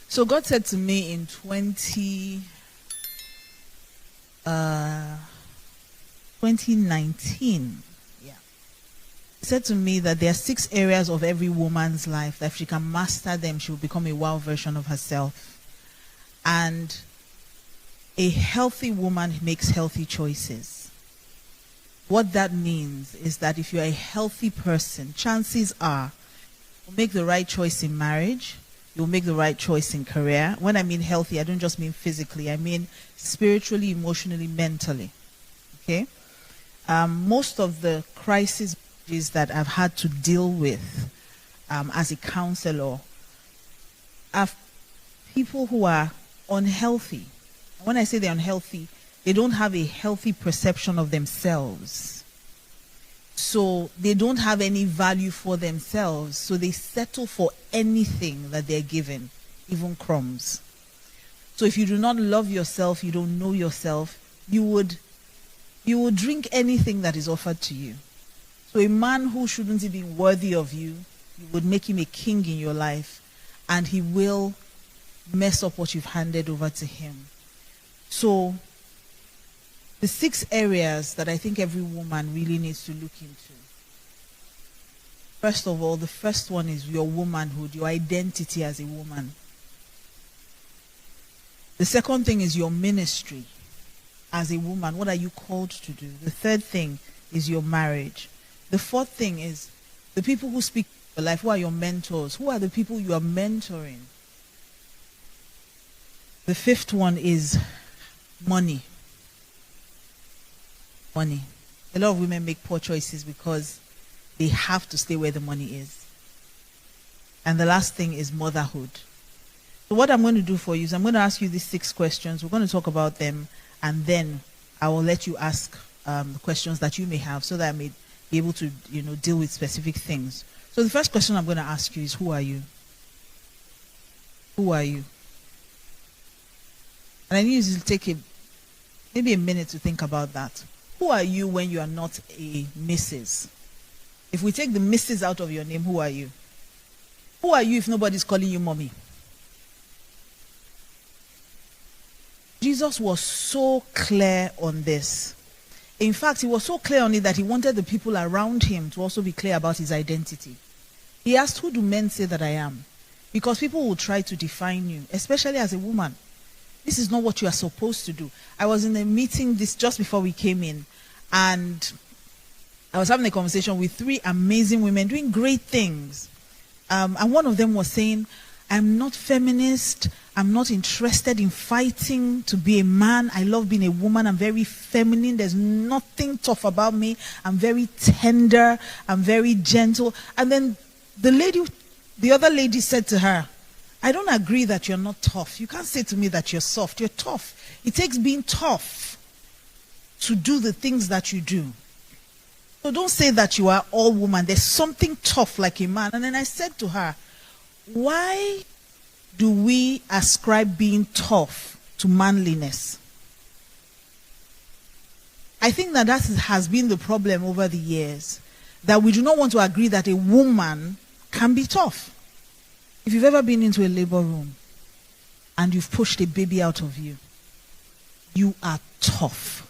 So God said to me in 2019, He said to me that there are 6 areas of every woman's life that if she can master them, she will become a wow version of herself. And a healthy woman makes healthy choices. What that means is that if you're a healthy person, chances are you'll make the right choice in marriage, you'll make the right choice in career. When I mean healthy, I don't just mean physically, I mean spiritually, emotionally, mentally. Okay? Most of the crises that I've had to deal with as a counselor are people who are unhealthy. When I say they're unhealthy, they don't have a healthy perception of themselves. So they don't have any value for themselves. So they settle for anything that they're given, even crumbs. So if you do not love yourself, you don't know yourself, you would drink anything that is offered to you. So a man who shouldn't have been worthy of you, you would make him a king in your life, and he will mess up what you've handed over to him. So the 6 areas that I think every woman really needs to look into. First of all, the first one is your womanhood, your identity as a woman. The second thing is your ministry as a woman. What are you called to do? The third thing is your marriage. The fourth thing is the people who speak your life. Who are your mentors? Who are the people you are mentoring? The fifth one is money. Money. A lot of women make poor choices because they have to stay where the money is. And the last thing is motherhood. So what I'm going to do for you is I'm going to ask you these 6 questions. We're going to talk about them, and then I will let you ask the questions that you may have so that I may be able to, deal with specific things. So the first question I'm going to ask you is, who are you? Who are you? And I need you to take maybe a minute to think about that. Who are you when you are not a Mrs.? If we take the Mrs. out of your name, who are you? Who are you if nobody's calling you mommy? Jesus was so clear on this. In fact, he was so clear on it that he wanted the people around him to also be clear about his identity. He asked, who do men say that I am? Because people will try to define you, especially as a woman. This is not what you are supposed to do. I was in a meeting just before we came in, and I was having a conversation with 3 amazing women doing great things. And one of them was saying, I'm not feminist. I'm not interested in fighting to be a man. I love being a woman. I'm very feminine. There's nothing tough about me. I'm very tender. I'm very gentle. And then the other lady said to her, I don't agree that you're not tough. You can't say to me that you're soft. You're tough. It takes being tough to do the things that you do. So don't say that you are all woman. There's something tough like a man. And then I said to her, why do we ascribe being tough to manliness? I think that has been the problem over the years, that we do not want to agree that a woman can be tough. If you've ever been into a labor room and you've pushed a baby out of you, you are tough.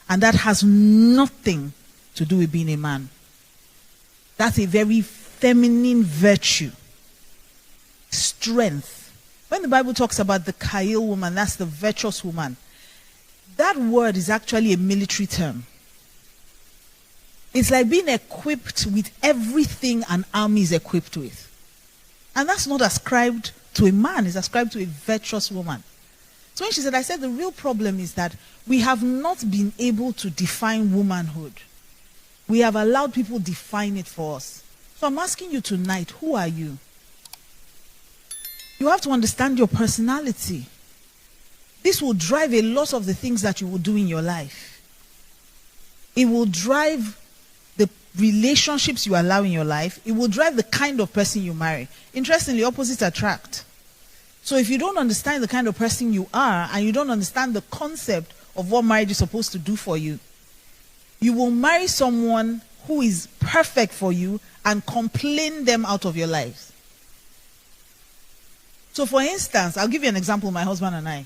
And that has nothing to do with being a man. That's a very feminine virtue. Strength. When the Bible talks about the Kail woman, that's the virtuous woman. That word is actually a military term. It's like being equipped with everything an army is equipped with. And that's not ascribed to a man, it's ascribed to a virtuous woman. So when she said, I said the real problem is that we have not been able to define womanhood. We have allowed people define it for us. So I'm asking you tonight, who are you? You have to understand your personality. This will drive a lot of the things that you will do in your life. It will drive the relationships you allow in your life. It will drive the kind of person you marry. Interestingly, opposites attract. So if you don't understand the kind of person you are, and you don't understand the concept of what marriage is supposed to do for you, you will marry someone who is perfect for you and complain them out of your lives. So for instance, I'll give you an example, my husband and I.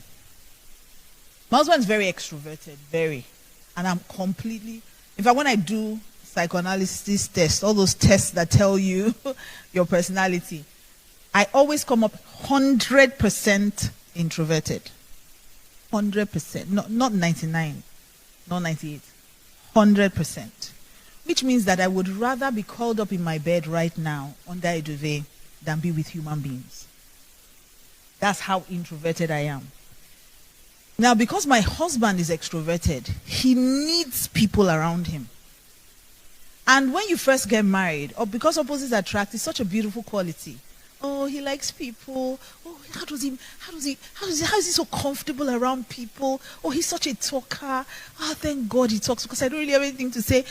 My husband is very extroverted, very. And I'm completely, in fact, when I do psychoanalysis tests, all those tests that tell you your personality, I always come up 100% introverted. 100%. Not 99, not 98. 100%. Which means that I would rather be curled up in my bed right now under a duvet than be with human beings. That's how introverted I am. Now, because my husband is extroverted, he needs people around him. And when you first get married, or because opposites attract, it's such a beautiful quality. Oh, he likes people. Oh, how is he so comfortable around people? Oh, he's such a talker. Oh, thank God he talks, because I don't really have anything to say.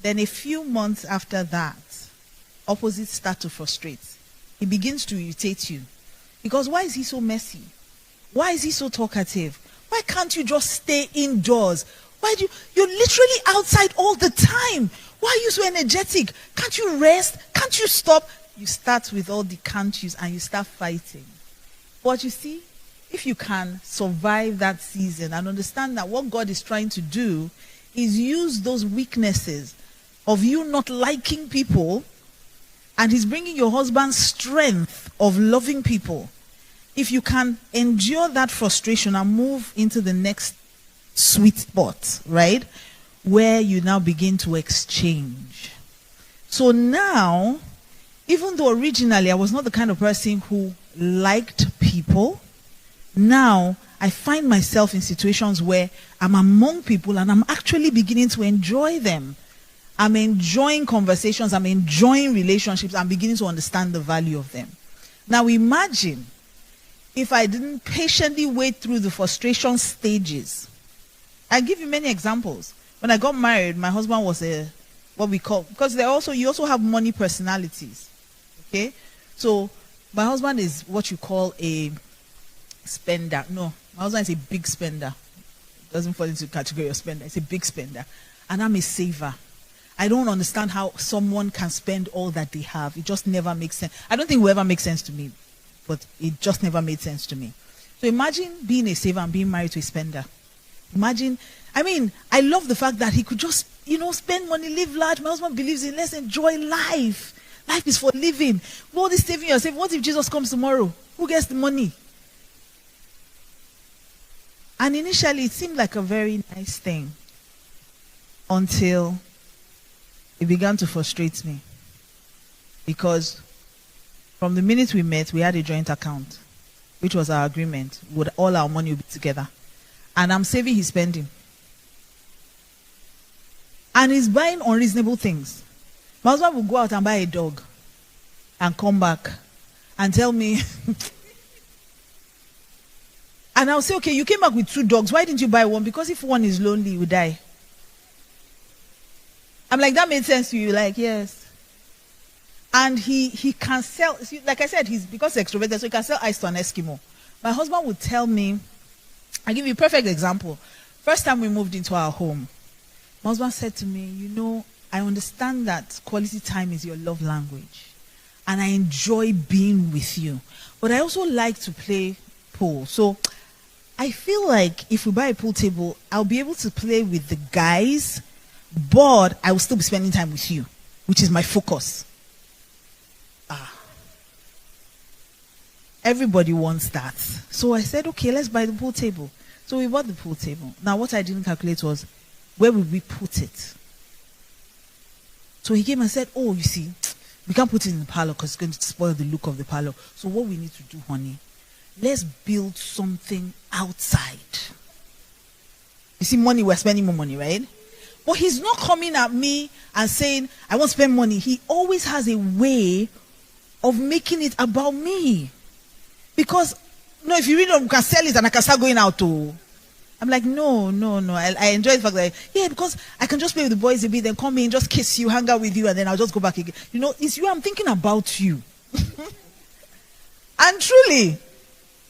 Then a few months after that, opposites start to frustrate. He begins to irritate you. Because why is he so messy? Why is he so talkative? Why can't you just stay indoors? You're literally outside all the time. Why are you so energetic? Can't you rest? Can't you stop? You start with all the can't yous and you start fighting. But you see, if you can survive that season and understand that what God is trying to do is use those weaknesses of you not liking people, and he's bringing your husband's strength of loving people. If you can endure that frustration and move into the next sweet spot, right, where you now begin to exchange. So now, even though originally I was not the kind of person who liked people, now I find myself in situations where I'm among people and I'm actually beginning to enjoy them. I'm enjoying conversations, I'm enjoying relationships, I'm beginning to understand the value of them. Now imagine if I didn't patiently wait through the frustration stages. I'll give you many examples. When I got married, my husband was what we call, because you also have money personalities. Okay? So my husband is what you call a spender. No, my husband is a big spender. Doesn't fall into the category of spender. It's a big spender. And I'm a saver. I don't understand how someone can spend all that they have. It just never makes sense. I don't think it will ever make sense to me, but it just never made sense to me. So imagine being a saver and being married to a spender. Imagine, I love the fact that he could just, spend money, live large. My husband believes in let's enjoy life. Life is for living. All this saving yourself. What if Jesus comes tomorrow? Who gets the money? And initially it seemed like a very nice thing until it began to frustrate me. Because from the minute we met, we had a joint account, which was our agreement. All our money would be together. And I'm saving, he's spending. And he's buying unreasonable things. My husband will go out and buy a dog and come back and tell me. And I'll say, okay, you came back with 2 dogs. Why didn't you buy one? Because if one is lonely, he will die. I'm like, that made sense to you? Like, yes. And he can sell, like I said, because he's extroverted, so he can sell ice to an Eskimo. My husband would tell me, I'll give you a perfect example. First time we moved into our home, my husband said to me, I understand that quality time is your love language. And I enjoy being with you. But I also like to play pool. So I feel like if we buy a pool table, I'll be able to play with the guys, but I will still be spending time with you, which is my focus. Everybody wants that. So I said, okay, let's buy the pool table. So we bought the pool table. Now what I didn't calculate was, where would we put it? So he came and said, oh, you see, we can't put it in the parlor because it's going to spoil the look of the parlor. So what we need to do, honey, let's build something outside. You see, we're spending more money, right? But he's not coming at me and saying, I won't spend money. He always has a way of making it about me. Because, if you really can sell it and I can start going out too. I'm like, no. I enjoy the fact that, because I can just play with the boys a bit, then come in, just kiss you, hang out with you, and then I'll just go back again. It's you, I'm thinking about you. And truly,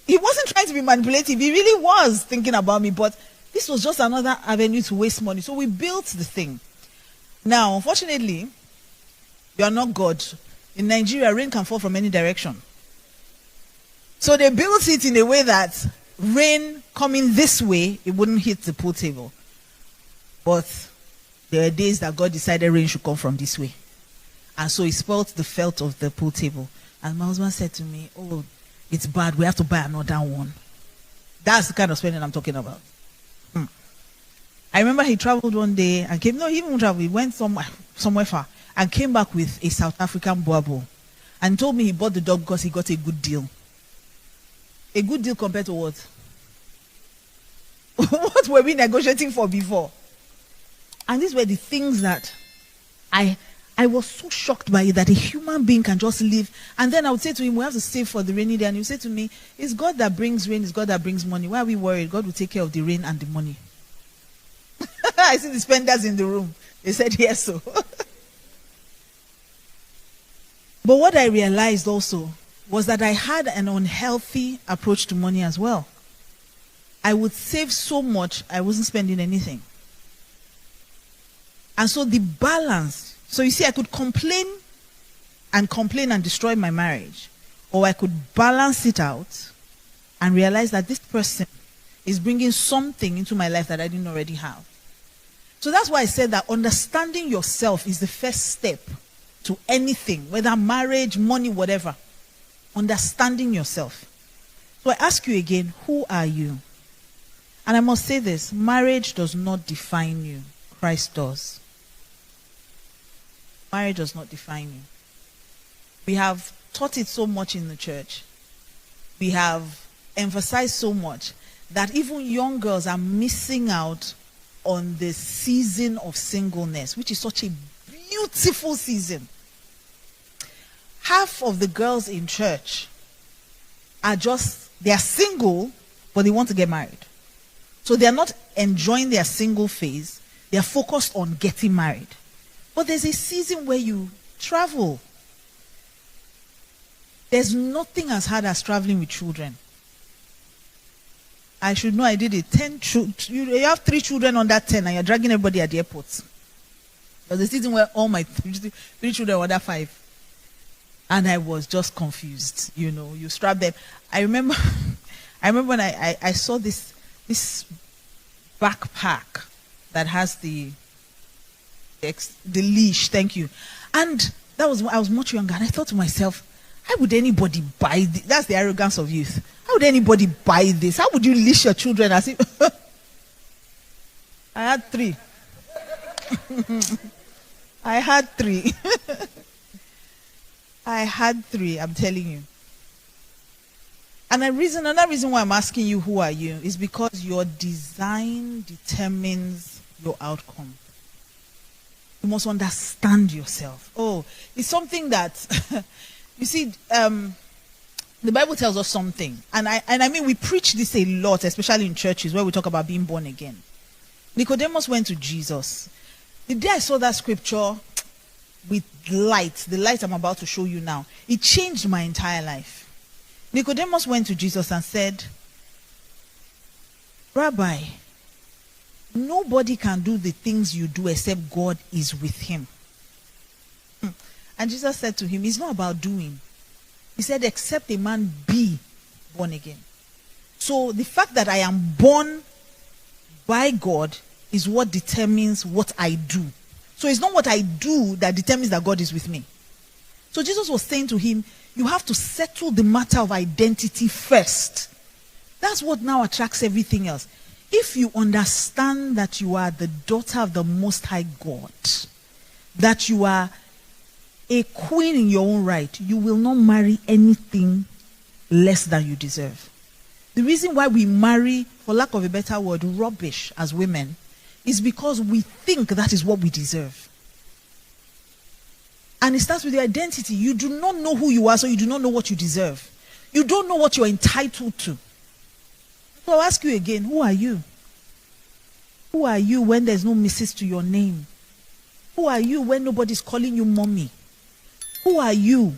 he wasn't trying to be manipulative. He really was thinking about me, but this was just another avenue to waste money. So we built the thing. Now, unfortunately, you are not God. In Nigeria, rain can fall from any direction. So they built it in a way that rain coming this way, it wouldn't hit the pool table. But there are days that God decided rain should come from this way. And so he spoiled the felt of the pool table. And my husband said to me, oh, it's bad. We have to buy another one. That's the kind of spending I'm talking about. I remember he traveled one day and came. No, he even traveled. He went somewhere far and came back with a South African boabo and told me he bought the dog because he got a good deal. A good deal compared to what? What were we negotiating for before? And these were the things that I was so shocked by it, that a human being can just live. And then I would say to him, we have to save for the rainy day. And he would say to me, it's God that brings rain, it's God that brings money. Why are we worried? God will take care of the rain and the money. I see the spenders in the room. They said yes, so. But what I realized also was that I had an unhealthy approach to money as well. I would save so much, I wasn't spending anything. And so the balance, so you see, I could complain and destroy my marriage, or I could balance it out and realize that this person is bringing something into my life that I didn't already have. So that's why I said that understanding yourself is the first step to anything, whether marriage, money, whatever. Understanding yourself. So I ask you again, who are you? And I must say this, marriage does not define you. Christ does. Marriage does not define you. We have taught it so much in the church. We have emphasized so much that even young girls are missing out on the season of singleness, which is such a beautiful season. Half of the girls in church they are single, but they want to get married. So they are not enjoying their single phase. They are focused on getting married. But there's a season where you travel. There's nothing as hard as traveling with children. I should know I did it. You have 3 children under 10 and you're dragging everybody at the airport. There's a season where all my 3 children were under 5. And I was just confused. You strap them. I remember when I saw this backpack that has the leash, thank you. And I was much younger, and I thought to myself, how would anybody buy this? That's the arrogance of youth. How would anybody buy this? How would you leash your children as if I had 3. I had 3. I had 3, I'm telling you. And another reason why I'm asking you who are you is because your design determines your outcome. You must understand yourself. Oh, it's something that you see, the Bible tells us something. And I mean, we preach this a lot, especially in churches where we talk about being born again. Nicodemus went to Jesus. The day I saw that scripture with light, the light I'm about to show you now, it changed my entire life. Nicodemus went to Jesus and said, Rabbi, nobody can do the things you do except God is with him. And Jesus said to him, it's not about doing. He said, except a man be born again. So the fact that I am born by God is what determines what I do. So it's not what I do that determines that God is with me. So Jesus was saying to him, you have to settle the matter of identity first. That's what now attracts everything else. If you understand that you are the daughter of the Most High God, that you are a queen in your own right, you will not marry anything less than you deserve. The reason why we marry, for lack of a better word, rubbish as women, is because we think that is what we deserve. And it starts with your identity. You do not know who you are, so you do not know what you deserve. You don't know what you're entitled to. So I'll ask you again, who are you? Who are you when there's no Mrs. to your name? Who are you when nobody's calling you mommy? Who are you